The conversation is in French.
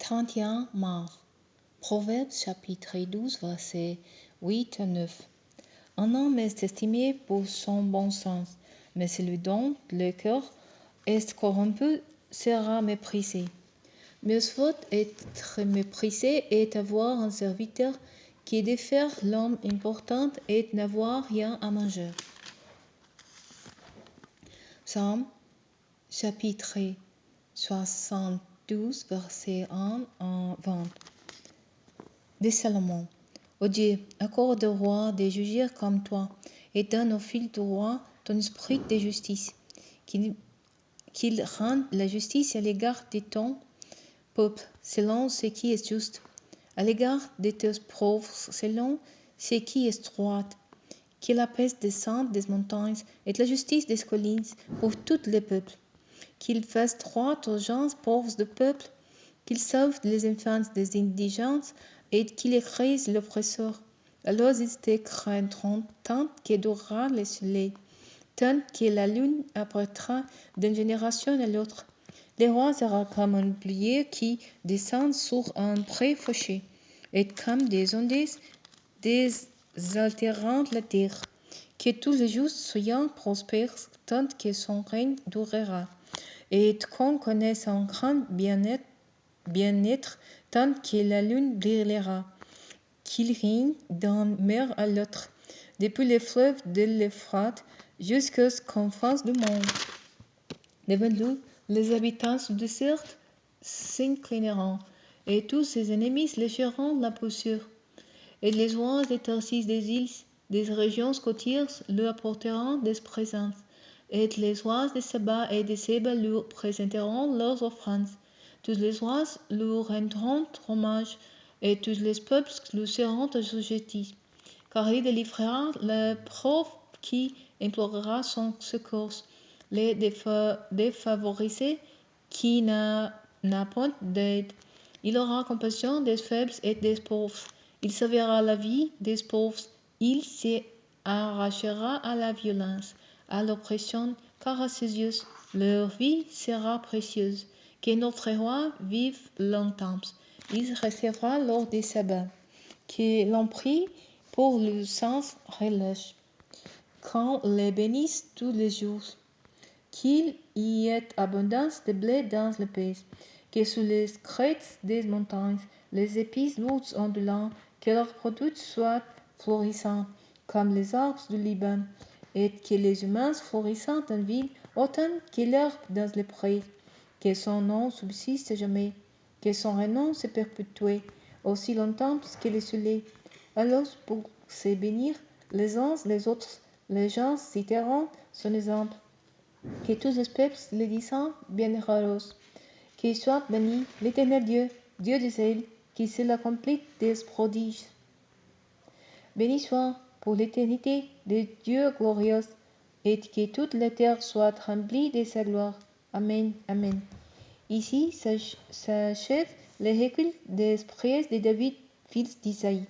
31 mars. Proverbes chapitre 12, versets 8 à 9. Un homme est estimé pour son bon sens, mais celui dont le cœur est corrompu sera méprisé. Mieux vaut être méprisé et avoir un serviteur qui de faire l'homme important et n'avoir rien à manger. Psaume chapitre 72, versets 1 à 20. De Salomon. Ô Dieu, accorde au roi de juger comme toi, et donne au fil du roi ton esprit de justice, qu'il rende la justice à l'égard de ton peuple, selon ce qui est juste, à l'égard de tes pauvres, selon ce qui est droit, qu'il apaise des descende des montagnes et de la justice des collines pour tous les peuples, qu'il fasse droit aux gens pauvres du peuple, qu'il sauve les enfants des indigents et qu'il écrase l'oppresseur. Alors ils te craindront tant que durera le soleil, tant que la lune apparaîtra d'une génération à l'autre. Le roi sera comme un bouclier qui descend sur un pré fauché, et comme des ondes désaltérant la terre. Que tous les justes soient prospères tant que son règne durera, et qu'on connaisse un grand bien-être tant que la lune brillera. Qu'il règne d'une mer à l'autre, depuis les fleuves de l'Euphrate jusqu'aux confins du monde. Devant lui, les habitants du désert s'inclineront, et tous ses ennemis lécheront la poussière. Et les oiseaux des Tarsis des îles, des régions côtières, lui apporteront des présents. Et les oiseaux de Saba et de Séba lui présenteront leurs offrandes. Tous les oiseaux lui rendront hommage, et tous les peuples lui seront assujettis. Car il délivrera le pauvre qui implorera son secours, les défavorisés qui n'a point d'aide. Il aura compassion des faibles et des pauvres. Il sauvera la vie des pauvres. Il s'arrachera à la violence, à l'oppression, car à ses yeux, leur vie sera précieuse. Que notre roi vive longtemps. Il recevra lors des sabbats. Que l'on prie pour le sans relâche. Qu'on les bénisse tous les jours. Qu'il y ait abondance de blé dans le pays. Que sous les crêtes des montagnes, les épis lourds ondulants, que leurs produits soient florissants, comme les arbres du Liban, et que les humains florissent en ville, autant que l'herbe dans les prés. Que son nom subsiste jamais, que son renom se perpétue, aussi longtemps que le soleil. Alors, pour se bénir les uns les autres, les gens citeront son exemple. Que tous les peuples le disent bienheureux. Qu'il soit béni l'Éternel Dieu, Dieu d'Israël, qui se l'accomplit des prodiges. Béni soit pour l'éternité le Dieu glorieux, et que toute la terre soit remplie de sa gloire. Amen, Amen. Ici s'achève le recueil des prières de David, fils d'Isaïe.